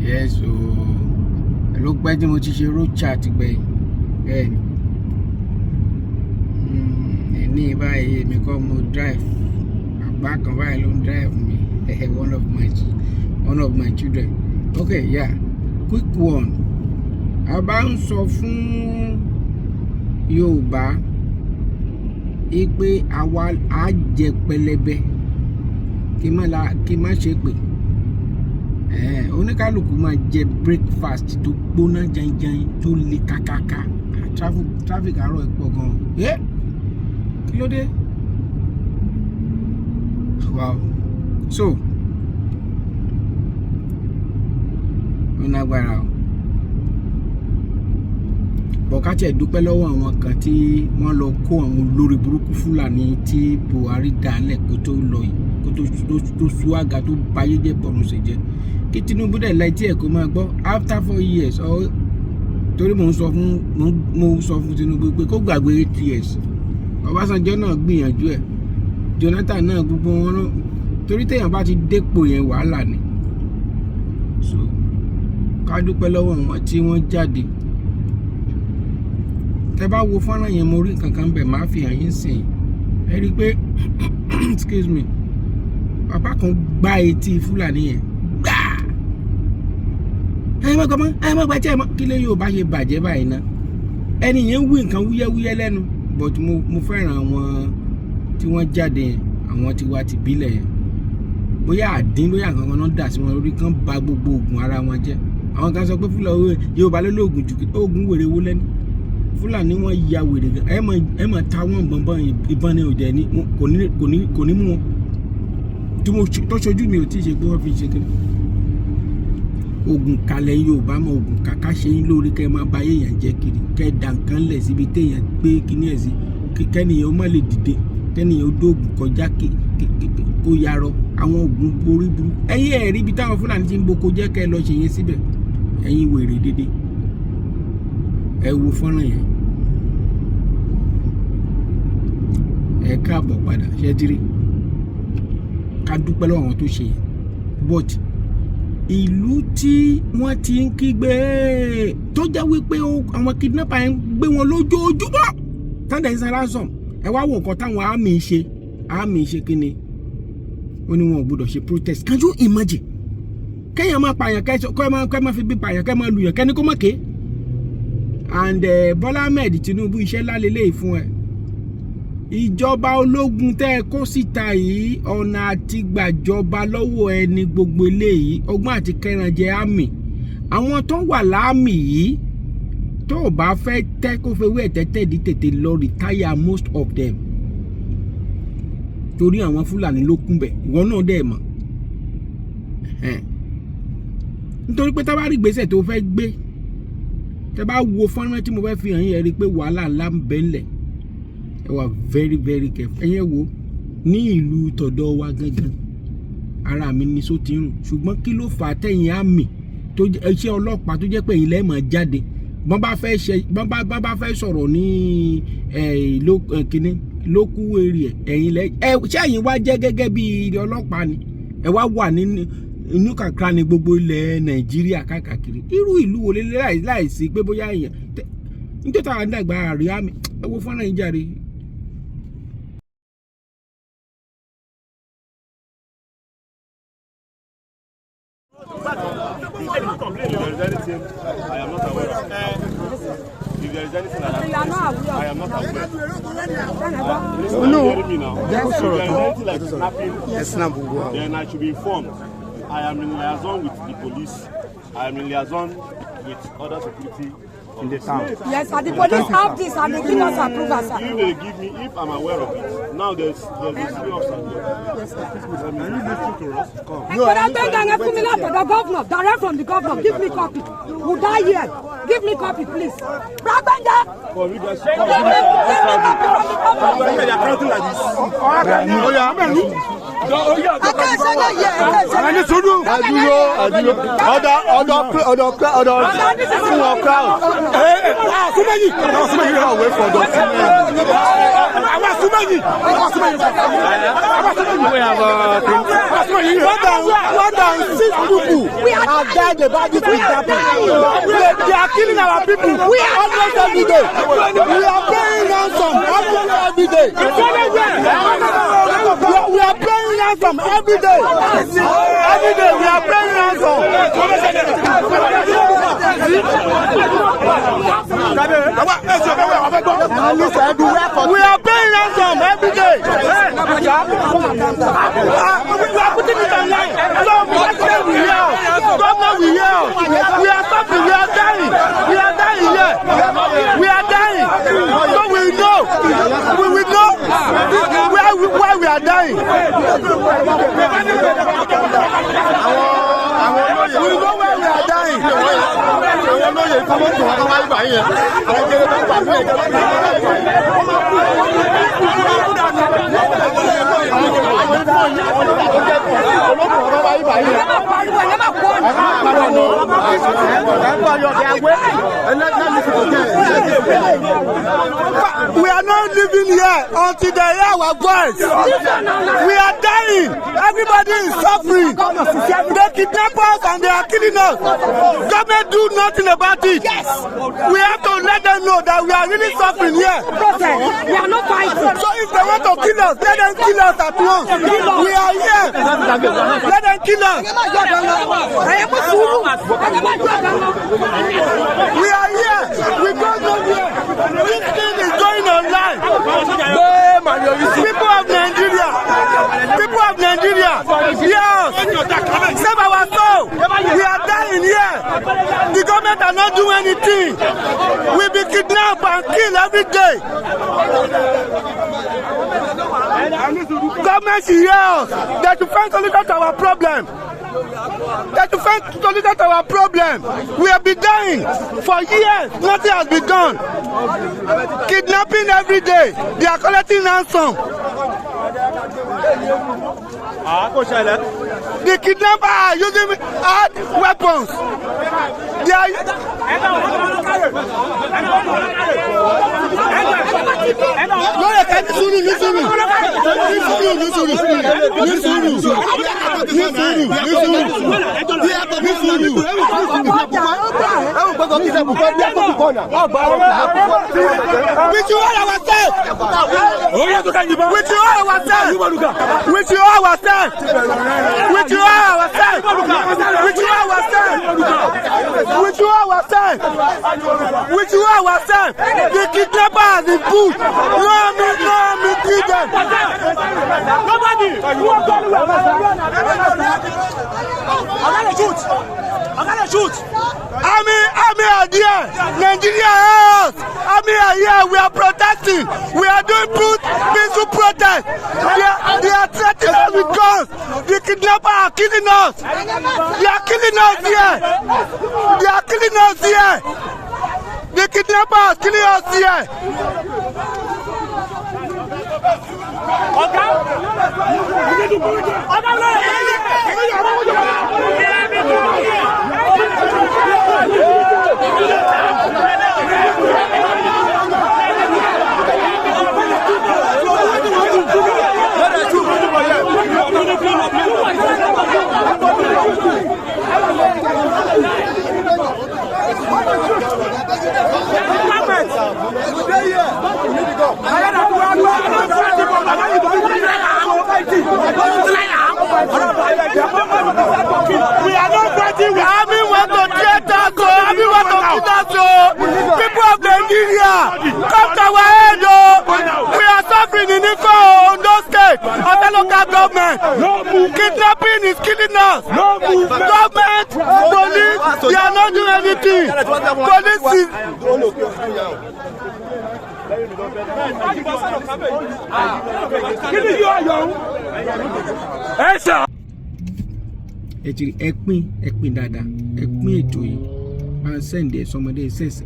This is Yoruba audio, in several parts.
Yes, so ló pẹ́ tí mo ti ṣe road chat gbẹ̀yìn bẹ́ẹ̀ ni ní báyìí èmi kọ́ mo drive àgbà kan báyìí ló ń drive mi one of my children. Okay, yeah, quick one. A bá ń sọ fún Yorùbá pé àwa á jẹ pẹlẹbẹ kí má ṣe pé oníkálùkù máa jẹ breakfast tó gbóná janjan tó le kàkàkà. Traffic àárọ̀ ẹ̀ pọ̀ gan. Kí ló dé? Wow. So ó lágbára o. Bọ̀ká tiẹ̀ dúpẹ́ lọ́wọ́ àwọn kan tí wọ́n lọ kó àwọn olórí burúkú Fúlàní tí Buhari dálẹ̀ kó tó lọ yìí tó sú àga tó bayé jẹ́ bọ̀rùn ṣe jẹ́ kí Tinubu dẹ̀ láì tí ẹ̀ kó máa gbọ́ after 4 years torí mo sọ fún Tinubu pé kó gbàgbé 8 years. Ọbásanjọ́ náà gbìyànjú ẹ̀, Jonathan náà gbogbo wọn náà, torí téèyàn bá ti dépò yẹn wàhálà ni. So ká dúpẹ́ lọ́wọ́ wọn tí wọ́n jáde. Tẹ bá wo fọ́nrán yẹn mo rí nǹkan kan bẹ̀ máa fi hàn yín sìn. Ẹ rí i pé excuse me, bàbá kan gbá etí Fúlàní yẹn gbáà. Ẹ má gbà tí ẹ mọ́ kí lè yóò bá ṣe bàjẹ́ báyìí ná. Ẹni yẹn ń wí nǹkan wúyẹ́wúyẹ́ lẹ́nu, but mo fẹ́ràn àwọn tí wọ́n jáde yẹn, àwọn tí wá ti bílẹ̀ yẹn. Bóyá àdín bóyá nǹkan kan náà dà sí wọn lórí, kan ba gbogbo oògùn ara wọn jẹ́. Àwọn kan sọ pé Fúlàní Yorùbá ló lóògùn jù, oògùn wèrè wo lẹ́nu. Fúlàní wọn ya wèrè gan. Ẹ mọ̀ ta wọn bọ̀nbọ̀n ìbọn ni òjẹ́ ní kò ní mú wọn. Tó ṣojú mi ò tí ì ṣe pé wọ́n fi ṣe kiri. Oògùn kalẹ̀ Yorùbá mọ oògùn kàkà ṣe yín lórí kẹ́ máa bá yéèyàn jẹ́ kiri, kẹ́ dà nǹkan lẹ̀ síbi téèyàn gbé kíní ẹ̀ sí, kẹ́nìyàn ó má lè dìde, kẹ́nìyàn ó dóògùn kọjá kó yarọ àwọn oògùn borí burú. Ẹ̀yin ẹ̀rí ibi táwọn Fúlàní ti ń boko jẹ́ kẹ́ lọ ṣe yẹn síbẹ̀. Ẹ̀yin wèrè dédé. Ẹ wo fọ́nrán yẹn. Ẹ káàbọ̀ padà ṣẹ́tírí. Ká dúpẹ́ lọ́wọ́ àwọn tó ṣe yẹn. But ìlú tí wọ́n ti ń kígbe tó jẹ́ wípé àwọn kidnapper ń gbé wọn lójoojúmọ́ tẹ́lẹ̀ ń san ransom. Ẹ wá wo nǹkan táwọn àmì ṣe kí ni ó ní wọn ò gbọdọ̀ ṣe protest. Can you imagine? Kẹ́yàn máa pààyàn kẹ́ máa fi bí pààyàn kẹ́ máa lùyàn kẹ́ni kó má ké. And Bọ́lá Ahmed Tinubu iṣẹ́ lálélẹ́yìí fún ẹ. Ìjọba ológun tẹ́ ẹ kó síta yìí, ọ̀nà àti gbàjọba lọ́wọ́ ẹni gbogbo eléyìí, ọgbọ́n àti kẹrànjẹ àmì. Àwọn tó wà láàmì yìí tó o bá fẹ́ tẹ́ kó fẹ́ wé ẹ̀tẹ́tẹ́ di tètè lọ retire most of them. Torí àwọn Fúlàní ló kún bẹ̀, ìwọ náà dẹ̀ mọ̀. Nítorí pé tá bá rí ìgbésẹ̀ tó fẹ́ gbé, tẹ́ bá wo fọ́nrán tí mo fẹ́ fi hàn yín, ẹ rí i pé wàhálà ńlá ń bẹ ńlẹ̀. Ẹ wà very very careful. Ẹ̀yin wo ní ìlú tọ̀dọ̀ wa gangan ara mi ní só ti rùn, ṣùgbọ́n kí ló fà á tẹ̀yìn àmì tó iṣẹ́ ọlọ́pàá tó jẹ́ pé ẹ̀yin lẹ́ẹ̀ máa jáde bọ́n bá fẹ́ sọ̀rọ̀ ní kíní lókù èrè ẹ̀yin lẹ́ẹ̀ ṣé ẹ̀yin wá jẹ́ gẹ́gẹ́ bí ọlọ́pàá ni ẹ wá wà inú kàkà ní gbogbo ilẹ̀ Nàìjíríà káàkiri. Irú ìlú wo lélẹ́ láìsí pé bóyá èèyàn nítorí táwọn àdàgbà àrí àmì ẹ wo fọ́nrán yìí jàre. If there is anything like that, I am not aware. No. If there is anything like snapping, then I should be informed. I am in liaison with the police. I am in liaison with other security in the town. Yes, sir. The police have this and they give us approval, sir. If they give me, if I'm aware of it, now there's a city officer here. Yes, sir. Are you listening to us? Come. The governor, direct from the governor, give me copy. Who die here? Give me copy, please. Brabanda! For me, there's Give me copy from the governor. they are counting like this. Ẹni sùúrù. Ọ̀dọ̀ fún wọn crowd. Súnmẹ́yìn. Away from the Àwọn súnmẹ́yìn. More than 6 people have died about this kidnapping. They are killing our people almost every day. We are paying ransom almost every day. We are paying ransom every day. Every day we are paying ransom. We are paying ransom every day. We are putting it online. So we hear. Government we hear. We are suffering. We are dying. We are dying here. We are dying. So we know. We will know why we are dying. We know where we are dying. We are not living here until they hear our voice. We are dying. Everybody is suffering. They kidnap us and they are killing us. Government do nothing about it. Yes. We have to let them know that we are really suffering here. We are not fighting. So if they want to kill us, let them kill us at once. We are here. Let them kill us. We are here. We go nowhere. This thing is going online. People of Nigeria. People of Nigeria. Yes. Save our soul. We are dying here. The government are not doing anything. We be kidnapped and killed every day. Government should hear us. They should find solution to our problem. They should find solution to our problem. We have been dying for years. Nothing has been done. Kidnapping every day. They are collecting ransom. The kidnappers are using hard weapons. They are. The kidnappers is good. No, me, kill them. Nobody. I'm gonna shoot. Army are there. Nigeria is. Army are here. We are protesting. We are doing peaceful protest. They are threatening us with guns. The kidnappers are killing us. They are killing us here. They are killing us here. The kidnappers killing us here. We are not fighting. Army want to get us. Army want to kill us. People of Nigeria, come to our aid. We are suffering in Ifo, Ondo State, and the local government. Kidnapping is killing us. Government, police, they are not doing anything. Police is. ẹpin dáadáa ẹpin ètò yìí máa sẹ́ǹdẹ̀ sọmọdé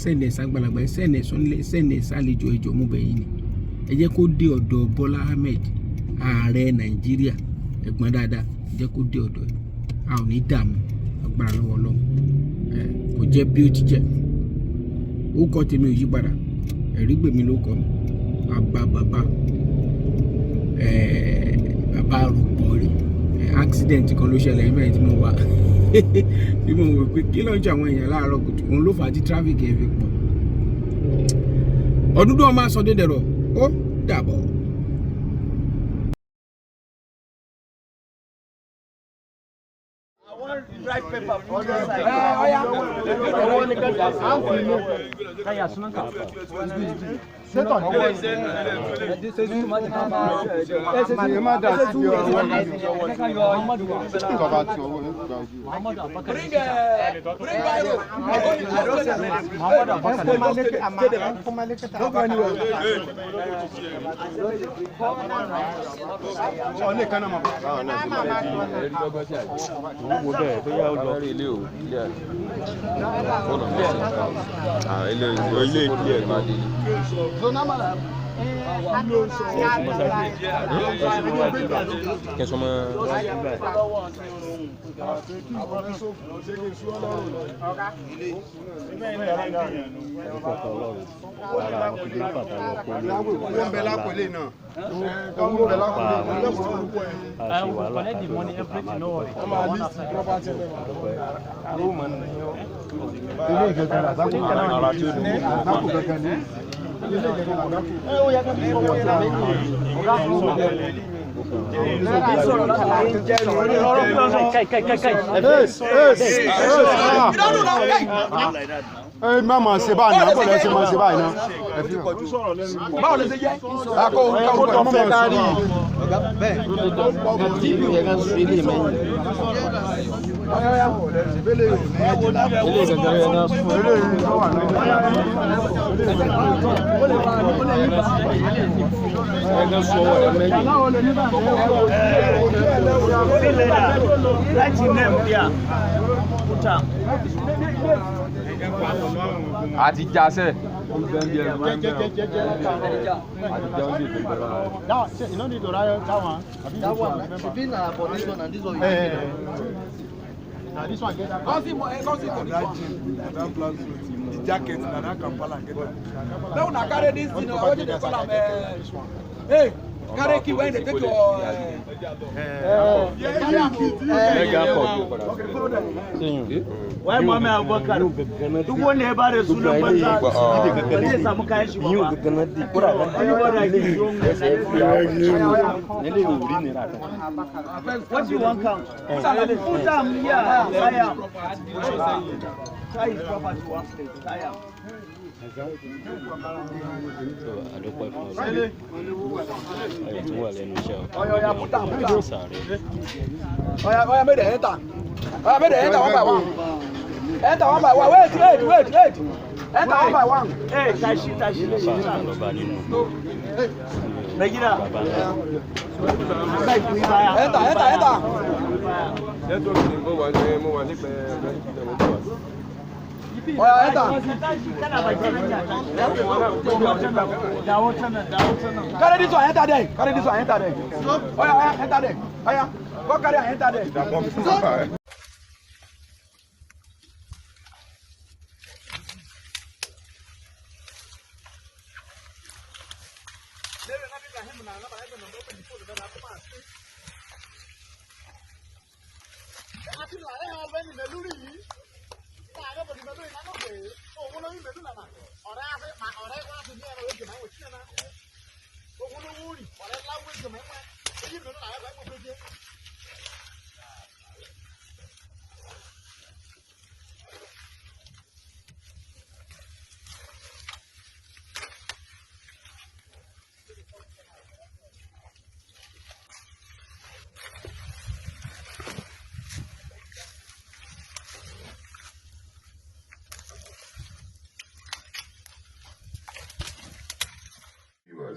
sẹ́ǹdẹ̀ sàgbàlagbà sẹ́ǹdẹ̀ sàlejò ẹjọ́ mú bẹ̀yìn ni ẹ jẹ́ kó dé ọ̀dọ̀ Bọ́lá Ahmed ààrẹ Nàìjíríà ẹ̀gbọ́n dáadáa jẹ́ kó dé ọ̀dọ̀ ẹ̀ a ò ní dààmú agbára lọ́wọ́ Ọlọ́run kò jẹ́ bí ó ti jẹ́ ó kọ́ tèmi ò yí padà ẹ̀rí gbèmí ló kọ́ mi bàbá rògbò rè accident kan ló ṣẹlẹ̀ ẹ̀mẹ́ tí mo wà bí mo wò pé kí ló ń jẹ àwọn èèyàn láàárọ̀ kùtù òun ló fà á tí traffic ẹ̀ fi pọ̀ Ọdúndún ọmọ aṣọ dédèrò ó dàbọ̀. Right paper for the bóyá ó lọ ilé o ilé ilé ilé máa dé. Kẹsàn-án má máa ṣe báyìí náà bọ́ọ̀lù ẹ̀ṣẹ̀ máa ṣe báyìí náà. báwo lè ṣe jẹ́ àkó tó fẹ́ kárí àti jásẹ̀. You no need to write that one. that one. Should be na for this one and this one. Now this one get that. The jacket na that Kampala get that. Now na carry this thing. What do they call am? Hey, carry key when they take your. Wai Muhammad Abubakar duk wanda ya bada sunan banza ba zai samu kayan shi ba. What do you want count? Put am here, tie am. Tie his property to one place, tie am. àdópẹ́ fún ọdún ẹ̀yìn tó wà lẹ́nu iṣẹ́ Oya, make the enter. Oya, make the enter one by one. Enter one by one. Wait. Enter one by one. Hey, tashi. bàbá lọ́ba nínú Megida. bàbá ńlá. Enter. Oya, enter. Carry this one, enter there. Oya, enter there. Oya, go carry and enter there.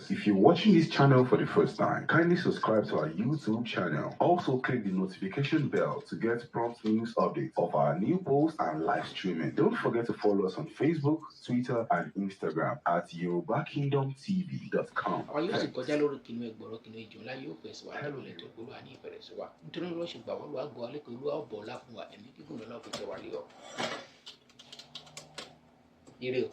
If you're watching this channel for the first time, kindly subscribe to our YouTube channel. Also click the notification bell to get prompt news updates of our new posts and live streaming. Don't forget to follow us on Facebook, Twitter, and Instagram at YorubaKingdomTV.com. àwọn yóò sì kọjá lórí kinu ẹgbọrọ kinu ìjọ ńlá yóò fẹsẹ wá tẹlẹ tó gbóló àní ìfẹrẹsẹ wa nítorí wọn ṣe gbà wọn lọ àgọ alẹkọọ ìlú ọbọ ọlá fún wa ẹmí gígùn lọnà òkè tẹwàá lé ọ. ire o.